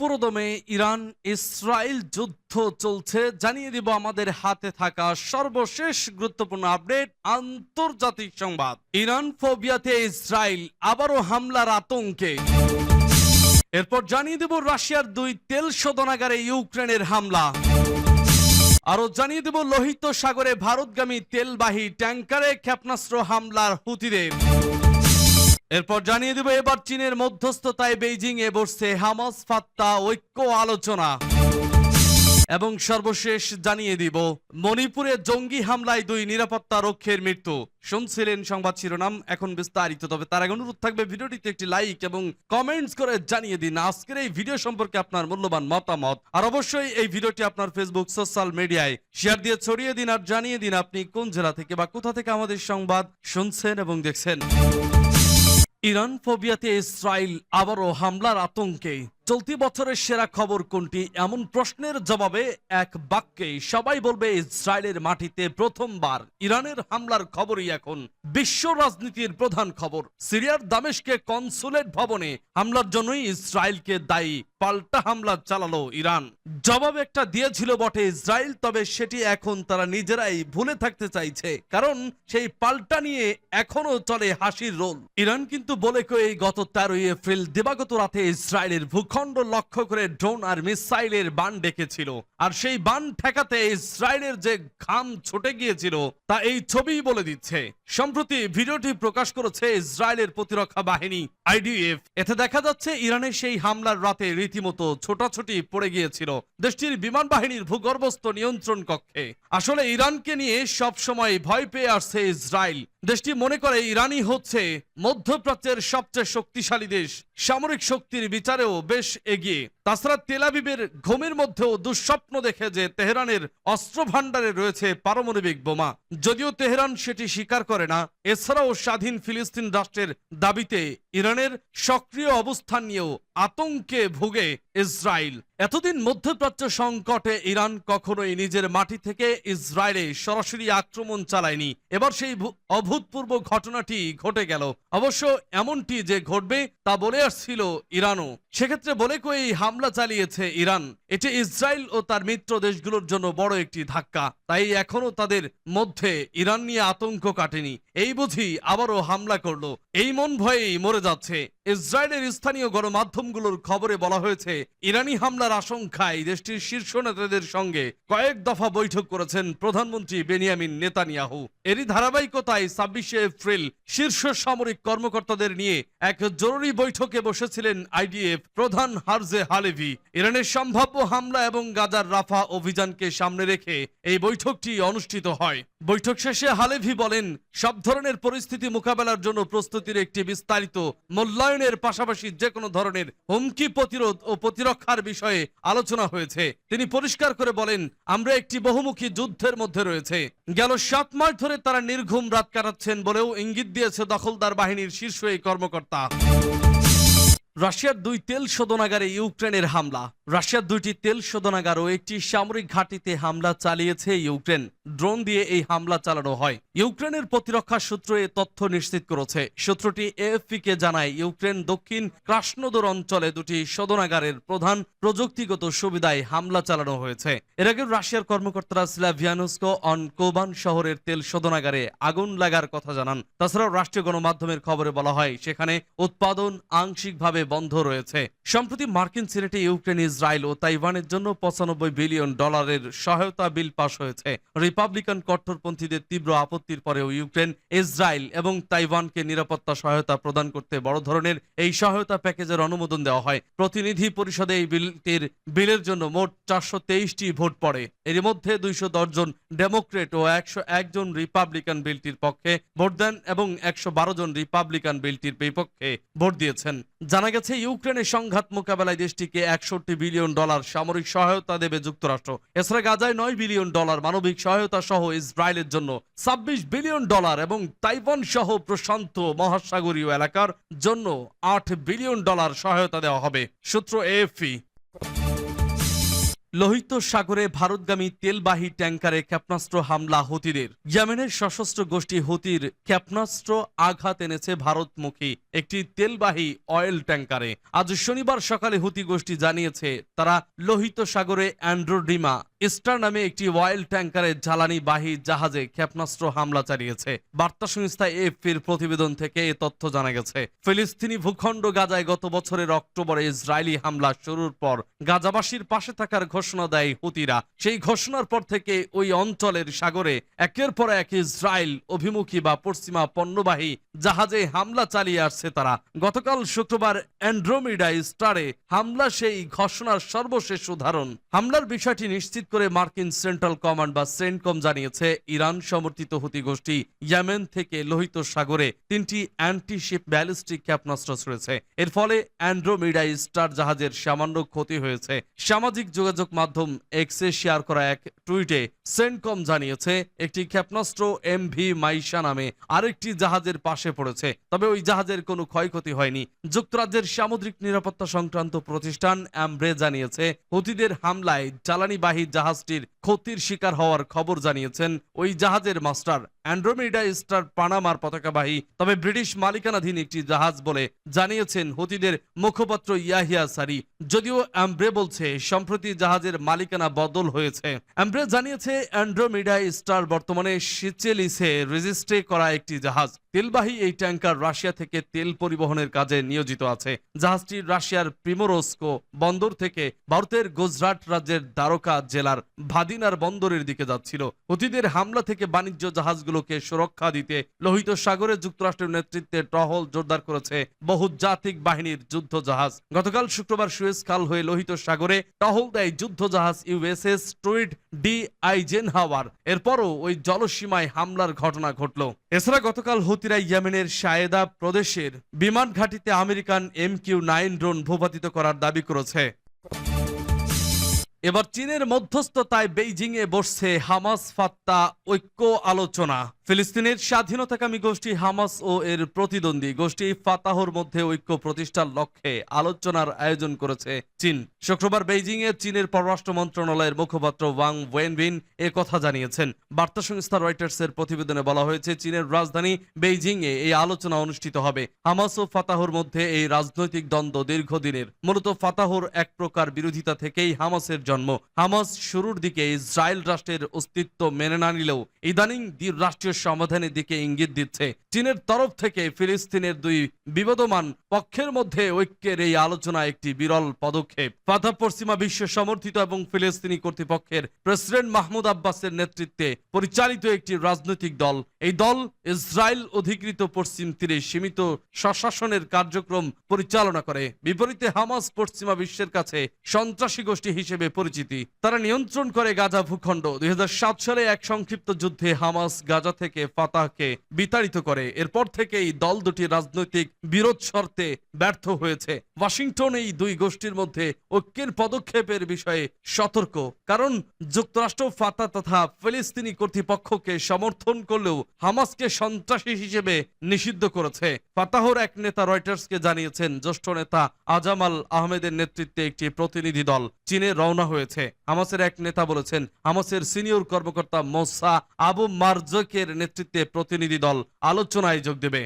পুরোদমে Iran Israel যুদ্ধ চলছে, জানিয়ে দিব আমাদের হাতে থাকা সর্বশেষ গুরুত্বপূর্ণ আপডেট। আন্তর্জাতিক সংবাদ, ইরান ফোবিয়াতে ইসরায়েল আবারও হামলার আতঙ্কে। এরপর জানিয়ে দেব রাশিয়ার 2 তেল শোধনাগারে ইউক্রেনের হামলা। আরো জানিয়ে দেব লোহিত সাগরে ভারতগামী তেলবাহী ট্যাঙ্কারে ক্ষেপণাস্ত্র হামলার হুতিদের। এরপর জানিয়ে দেব এবার চীনের মধ্যস্থতায় বেইজিং এ বসছে হামাস ফাত্তাহ ঐক্য আলোচনা। এবং সর্বশেষ জানিয়ে দিব মণিপুরে জঙ্গি হামলায় 2 নিরাপত্তা রক্ষীর মৃত্যু। শুনছিলেন সংবাদ শিরোনাম, এখন বিস্তারিত। তবে তার আগে অনুরোধ থাকবে ভিডিওটিতে একটি লাইক এবং কমেন্টস করে জানিয়ে দিন আজকের এই ভিডিও সম্পর্কে আপনার মূল্যবান মতামত। আর অবশ্যই এই ভিডিওটি আপনার ফেসবুক সোশ্যাল মিডিয়ায় শেয়ার দিয়ে ছড়িয়ে দিন আর জানিয়ে দিন আপনি কোন জেলা থেকে বা কোথা থেকে আমাদের সংবাদ শুনছেন এবং দেখছেন। ইরান ফোবিয়াতে ইসরায়েল আবারও হামলার আতঙ্কে। চলতি বছরের সেরা খবর কোনটি, এমন প্রশ্নের জবাবে এক বাক্যে সবাই বলবে ইসরায়েলের মাটিতে প্রথমবার ইরানের হামলার খবরই এখন বিশ্ব রাজনীতির প্রধান খবর। সিরিয়ার দামেস্কে কনসুলেট ভবনে হামলার জন্যই ইসরায়েলকে দায়ী পাল্টা হামলা চালালো ইরান। জবাব একটা দিয়েছিল বটে ইসরায়েল, তবে সেটি এখন তারা নিজেরাই ভুলে থাকতে চাইছে, কারণ সেই পাল্টা নিয়ে এখনো চলে হাসির রোল। ইরান কিন্তু বলে কয়ে গত 13 এপ্রিল দিবাগত রাতে ইসরায়েলের ভূখণ্ড লক্ষ্য করে ড্রোন আর মিসাইলের বান ডেকেছিল, আর সেই বান ঠেকাতে ইসরায়েলের যে ঘাম ছুটে গিয়েছিল তা এই ছবিই বলে দিচ্ছে। সম্প্রতি ভিডিওটি প্রকাশ করেছে ইসরায়েলের প্রতিরক্ষা বাহিনী IDF। এতে দেখা যাচ্ছে ইরানের সেই হামলার রাতে রীতিমতো ছোটাছুটি পড়ে গিয়েছিল দেশটির বিমান বাহিনীর ভূগর্ভস্থ নিয়ন্ত্রণ কক্ষে। আসলে ইরানকে নিয়ে সব সময় ভয় পেয়ে আসছে ইসরায়েল। দেশটি মনে করে ইরানই হচ্ছে মধ্যপ্রাচ্যের সবচেয়ে শক্তিশালী দেশ, সামরিক শক্তির বিচারেও বেশ এগিয়ে। তাছাড়া তেল আবিবের ঘুমের মধ্যেও দুঃস্বপ্ন দেখে যে তেহরানের অস্ত্র ভান্ডারে রয়েছে পারমাণবিক বোমা, যদিও তেহরান সেটি স্বীকার করে না। এছাড়াও স্বাধীন ফিলিস্তিন রাষ্ট্রের দাবিতে ইরানের সক্রিয় অবস্থান নিয়েও আতঙ্কে ভুগে ইসরায়েল। এতদিন মধ্যপ্রাচ্য সংকটে ইরান কখনোই নিজের মাটি থেকে ইসরায়েলে সরাসরি আক্রমণ চালায়নি। এবার সেই অভূতপূর্ব ঘটনাটি ঘটে গেল। অবশ্য এমনটি যে ঘটবে তা বলে আসছিল ইরানও। সেক্ষেত্রে বলে কয়েই হামলা চালিয়েছে ইরান। এটি ইসরায়েল ও তার মিত্র দেশগুলোর জন্য বড় একটি ধাক্কা। তাই এখনো তাদের মধ্যে ইরান নিয়ে আতঙ্ক কাটেনি। এই বুঝি আবারও হামলা করলো, এই মন ভয়েই মরে যাচ্ছে। ইসরায়েলের স্থানীয় গণমাধ্যমগুলোর খবরে বলা হয়েছে ইরানি হামলার আশঙ্কায় দেশটির শীর্ষ নেতাদের সঙ্গে কয়েক দফা বৈঠক করেছেন প্রধানমন্ত্রী বেনিয়ামিন নেতানিয়াহু। এরই ধারাবাহিকতায় 26 এপ্রিল শীর্ষ সামরিক কর্মকর্তাদের নিয়ে এক জরুরি বৈঠকে বসেছিলেন IDF প্রধান হারজে হালেভি। ইরানের সম্ভাব্য হামলা এবং গাজার রাফা অভিযানকে সামনে রেখে এই বৈঠকটি অনুষ্ঠিত হয়। বৈঠক শেষে হালেভি বলেন, সব ধরনের পরিস্থিতি মোকাবেলার জন্য প্রস্তুতির একটি বিস্তারিত মূল্যায়নের পাশাপাশি যে কোনো ধরনের হুমকি প্রতিরোধ ও প্রতিরক্ষার বিষয়ে আলোচনা হয়েছে। তিনি পরিষ্কার করে বলেন, আমরা একটি বহুমুখী যুদ্ধের মধ্যে রয়েছে। গেল 7 মাস ধরে তারা নির্ঘুম রাত কাটাচ্ছেন বলেও ইঙ্গিত দিয়েছে দখলদার বাহিনীর শীর্ষ এই কর্মকর্তা। রাশিয়ার 2 তেল শোধনাগারে ইউক্রেনের হামলা। রাশিয়ার 2টি তেল শোধনাগার ও একটি সামরিক ঘাঁটিতে হামলা চালিয়েছে ইউক্রেন। ড্রোন দিয়ে এই হামলা চালানো হয়। ইউক্রেনের প্রতিরক্ষা সূত্র এ তথ্য নিশ্চিত করেছে। সূত্রটি AFP কে জানায়, ইউক্রেন দক্ষিণ ক্রাসনোদর অঞ্চলে 2টি শোধনাগারের প্রধান প্রযুক্তিগত সুবিধায় হামলা চালানো হয়েছে। এর আগে রাশিয়ার কর্মকর্তারা স্লাভিয়ানস্ক অন কোবান শহরের তেল শোধনাগারে আগুন লাগার কথা জানান। তাছাড়াও রাষ্ট্রীয় গণমাধ্যমের খবরে বলা হয় সেখানে উৎপাদন আংশিকভাবে বন্ধ রয়েছে। সম্প্রতি মার্কিন সিনেটে ইউক্রেন, ইসরায়েল ও তাইওয়ানের জন্য $95 বিলিয়ন সহায়তা বিল পাশ হয়েছে। রিপাবলিকান কট্টরপন্থীদের তীব্র আপত্তির পরেও ইউক্রেন, ইসরায়েল এবং তাইওয়ানকে নিরাপত্তা সহায়তা প্রদান করতে বড় ধরনের এই সহায়তা প্যাকেজের অনুমোদন দেওয়া হয়। প্রতিনিধি পরিষদে এই বিলের জন্য মোট 423টি ভোট পড়ে। এর মধ্যে 210 জন ডেমোক্রেট ও 101 জন রিপাবলিকান বিলটির পক্ষে ভোট দেন এবং 112 জন রিপাবলিকান বিলটির বিপক্ষে ভোট দিয়েছেন। জানা গেছে ইউক্রেনের সংঘাত মোকাবেলায় দেশটিকে $61 বিলিয়ন সামরিক সহায়তা দেবে যুক্তরাষ্ট্র। এছাড়া গাজায় $9 বিলিয়ন মানবিক সহায়তা সহ ইসরায়েলের জন্য $26 বিলিয়ন এবং তাইওয়ান সহ প্রশান্ত মহাসাগরীয় এলাকার জন্য $8 বিলিয়ন সহায়তা দেওয়া হবে। সূত্র AFP। লোহিত সাগরে ভারতগামী তেলবাহী ট্যাঙ্কারে ক্ষেপণাস্ত্র হামলা হুতিদের। ইয়েমেনের সশস্ত্র গোষ্ঠী হুতির ক্ষেপণাস্ত্র আঘাত এনেছে ভারতমুখী একটি তেলবাহী অয়েল ট্যাঙ্কারে। আজ শনিবার সকালে হুতি গোষ্ঠী জানিয়েছে তারা লোহিত সাগরে অ্যান্ড্রোডিমা স্টার নামে একটি অয়েল ট্যাঙ্কারে জ্বালানিবাহী জাহাজে ক্ষেপণাস্ত্র হামলা চালিয়েছে। বার্তা সংস্থা এএফপির প্রতিবেদন থেকে এ তথ্য জানা গেছে। ফিলিস্তিনি ভূখণ্ড গাজায় গত বছরের অক্টোবরে ইসরায়েলি হামলা শুরুর পর গাজাবাসীর পাশে থাকার ঘোষণা দেয় হুতিরা। সেই ঘোষণার পর থেকে ওই অঞ্চলের সাগরে একের পর এক ইসরায়েল অভিমুখী বা পশ্চিমা পণ্যবাহী জাহাজে হামলা চালিয়ে আসছে তারা। গতকাল শুক্রবার অ্যান্ড্রোমিডা স্টারে হামলা সেই ঘোষণার সর্বশেষ উদাহরণ। হামলার বিষয়টি নিশ্চিত করে মার্কিন সেন্ট্রাল কমান্ড বা সেন্টকম জানিয়েছে ইরান সমর্থিত হুতি গোষ্ঠী ইয়েমেন থেকে লোহিত সাগরে 3টি অ্যান্টিশিপ ব্যালিস্টিক ক্ষেপণাস্ত্র ছুড়েছে। এর ফলে অ্যান্ড্রোমিডা স্টার জাহাজের সামান্য ক্ষতি হয়েছে। সামাজিক যোগাযোগ মাধ্যম এক্সে শেয়ার করা এক টুইটে সেন্টকম জানিয়েছে একটি ক্ষেপণাস্ত্র এমভি মাইশা নামে আরেকটি জাহাজের পাশে পড়েছে, তবে ওই জাহাজের কোনো ক্ষয়ক্ষতি হয়নি। যুক্তরাজ্যের সামুদ্রিক নিরাপত্তা সংক্রান্ত প্রতিষ্ঠান অ্যামব্রে জানিয়েছে হুতিদের হামলায় জ্বালানিবাহী জাহাজটির ক্ষতির শিকার হওয়ার খবর জানিয়েছেন ওই জাহাজের মাস্টার। অ্যান্ড্রোমিডা স্টার পানামার পতাকাবাহী তবে ব্রিটিশ মালিকানাধীন একটি জাহাজ বলে জানিয়েছেন হুতিদের মুখপাত্র ইয়াহিয়া সারি। যদিও অ্যামব্রে বলছে সম্প্রতি জাহাজের মালিকানা বদল হয়েছে। অ্যামব্রে জানিয়েছে অ্যান্ড্রোমিডা স্টার বর্তমানে সিচেলিসে রেজিস্ট্রি করা একটি জাহাজ। তেলবাহী এই ট্যাঙ্কার রাশিয়া থেকে তেল পরিবহনের কাজে নিয়োজিত আছে। জাহাজটি রাশিয়ার প্রিমোরস্কো বন্দর থেকে ভারতের গুজরাট রাজ্যের দ্বারকা জেলার ভাদিনার বন্দরের দিকে যাচ্ছিল। হুতিদের হামলা থেকে বাণিজ্য জাহাজগুলোকে সুরক্ষা দিতে লোহিত সাগরে যুক্তরাষ্ট্রের নেতৃত্বে টহল জোরদার করেছে বহুজাতিক বাহিনীর যুদ্ধ জাহাজ। গতকাল শুক্রবার সুয়েজ খাল হয়ে লোহিত সাগরে টহল দেয় যুদ্ধ জাহাজ ইউএসএস ট্রুইড ডি আইজেনহাওয়ার। এরপরও ওই জলসীমায় হামলার ঘটনা ঘটল। এছাড়া গতকাল হুতিরা ইয়েমেনের শায়েদা প্রদেশের বিমান ঘাঁটিতে আমেরিকান MQ-9 ড্রোন ভূপাতিত করার দাবি করেছে। এবার চীনের মধ্যস্থতায় বেইজিংয়ে বসছে হামাস ফাত্তা ঐক্য আলোচনা। ফিলিস্তিনের স্বাধীনতাকামী গোষ্ঠী হামাস ও এর প্রতিদ্বন্দ্বী গোষ্ঠী ফাতাহর মধ্যে ঐক্য প্রতিষ্ঠার লক্ষ্যে আলোচনার আয়োজন করেছে চীন। শুক্রবার বেইজিংয়ে চীনের পররাষ্ট্র মন্ত্রণালয়ের মুখপাত্র ওয়াং ওয়েনবিন এ কথা জানিয়েছেন। বার্তা সংস্থা রয়টার্সের প্রতিবেদনে বলা হয়েছে চীনের রাজধানী বেইজিংয়ে এই আলোচনা অনুষ্ঠিত হবে। হামাস ও ফাতাহর মধ্যে এই রাজনৈতিক দ্বন্দ্ব দীর্ঘদিনের। মূলত ফাতাহর এক প্রকার বিরোধিতা থেকেই হামাসের জন্ম। হামাস শুরুর দিকে ইসরায়েল রাষ্ট্রের অস্তিত্ব মেনে না নিলেও ইদানিং রাষ্ট্রীয় সমাধানের দিকে ইঙ্গিত দিচ্ছে। চীনের তরফ থেকে ফিলিস্তিনের দুই বিবদমান পক্ষের মধ্যে ঐক্যের এই আলোচনা একটি বিরল পদক্ষেপ। ফাতাহ পশ্চিমা বিশ্ব সমর্থিত এবং ফিলিস্তিনি কর্তৃপক্ষের প্রেসিডেন্ট মাহমুদ আব্বাসের নেতৃত্বে পরিচালিত একটি রাজনৈতিক দল। এই দল ইসরায়েল অধিকৃত পশ্চিম তীরে সীমিত স্বশাসনের কার্যক্রম পরিচালনা করে। বিপরীতে হামাস পশ্চিমা বিশ্বের কাছে সন্ত্রাসী গোষ্ঠী হিসেবে পরিচিতি। তারা নিয়ন্ত্রণ করে গাজা ভূখণ্ড। 2007 সালে এক সংক্ষিপ্ত যুদ্ধে হামাস গাজা থেকে ফাতাহকে বিতাড়িত করে। এরপর থেকেই দল দুটি রাজনৈতিক বিরোধ শর্তে ব্যর্থ হয়েছে। ওয়াশিংটন এই দুই গোষ্ঠীর মধ্যে ঐক্যের পদক্ষেপের বিষয়ে সতর্ক, কারণ যুক্তরাষ্ট্র ফাতাহ তথা ফিলিস্তিনি কর্তৃপক্ষকে সমর্থন করলেও হামাসকে সন্ত্রাসী হিসেবে নিষিদ্ধ করেছে। ফাতাহর এক নেতা রয়টার্সকে জানিয়েছেন জ্যেষ্ঠ নেতা আজামাল আহমেদের নেতৃত্বে একটি প্রতিনিধি দল চীনে রওনা হয়েছে। হামাসের এক নেতা বলেছেন হামাসের সিনিয়র কর্মকর্তা মোসা আবু মারজকের নেতৃত্বে প্রতিনিধি দল আলোচনায় যোগ দেবে।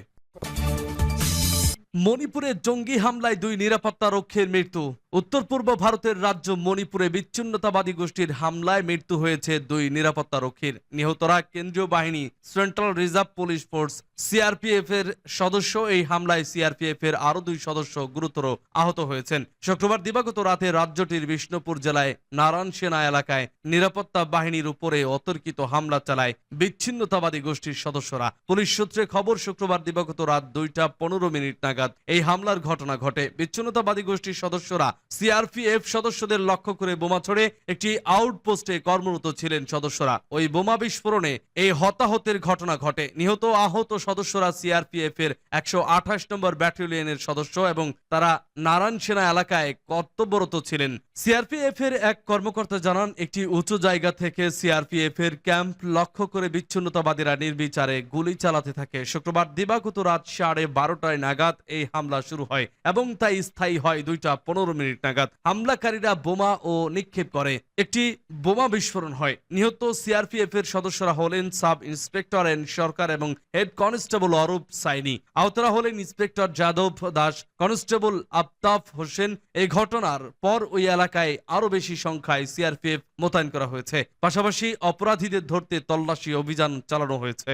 মণিপুরে জঙ্গি হামলায় 2 নিরাপত্তা রক্ষীর মৃত্যু। উত্তর পূর্ব ভারতের রাজ্য মণিপুরে বিচ্ছিন্নতাবাদী গোষ্ঠীর হামলায় মৃত্যু হয়েছে 2 নিরাপত্তা রক্ষীর। নিহতরা কেন্দ্রীয় বাহিনী central reserve police force CRPF এর সদস্য। এই হামলায় সিআরপিএফ এর আরো 2 সদস্য গুরুতর আহত হয়েছেন। শুক্রবার দিবাগত রাতে রাজ্যটির বিষ্ণুপুর জেলায় নারায়ণ সেনা এলাকায় নিরাপত্তা বাহিনীর উপরে অতর্কিত হামলা চালায় বিচ্ছিন্নতাবাদী গোষ্ঠীর সদস্যরা। পুলিশ সূত্রে খবর শুক্রবার দিবাগত রাত 2:15 নাগাদ এই হামলার ঘটনা ঘটে। বিচ্ছিন্নতাবাদী গোষ্ঠীর সদস্যরা সিআরপিএফ সদস্যদের লক্ষ্য করে বোমা ছড়ে একটি আউটপোস্টে কর্মরত ছিলেন সদস্যরা। ওই বোমা বিস্ফোরণে এই হতাহতের ঘটনা ঘটে। নিহত আহত সদস্যরা সিআরপিএফ এর 128 নম্বর ব্যাটালিয়নের সদস্য এবং তারা নারায়ণ সেনা এলাকায় কর্তব্যরত ছিলেন। সিআরপিএফ এর এক কর্মকর্তা জানান একটি উঁচু জায়গা থেকে সিআরপিএফ এর ক্যাম্প লক্ষ্য করে বিচ্ছিন্নতাবাদীরা নির্বিচারে গুলি চালাতে থাকে। শুক্রবার দিবাগত রাত 12:30 নাগাদ এই হামলা শুরু হয় এবং তা স্থায়ী হয় 2:15 মিনিট নাগাদ হামলাকারীরা বোমা ও নিক্ষেপ করে। একটি বোমা বিস্ফোরণ হয়। নিহত সিআরপিএফ এর সদস্যরা হলেন সাব ইন্সপেক্টর এন সরকার এবং হেড কনস্টেবল অরূপ সাইনি। আহতরা হলেন ইন্সপেক্টর যাদব দাস, কনস্টেবল আফতাব হোসেন। এই ঘটনার পর ওই এলাকায় আরো বেশি সংখ্যায় সিআরপিএফ মোতায়েন করা হয়েছে। পাশাপাশি অপরাধীদের ধরতে তল্লাশি অভিযান চালানো হয়েছে।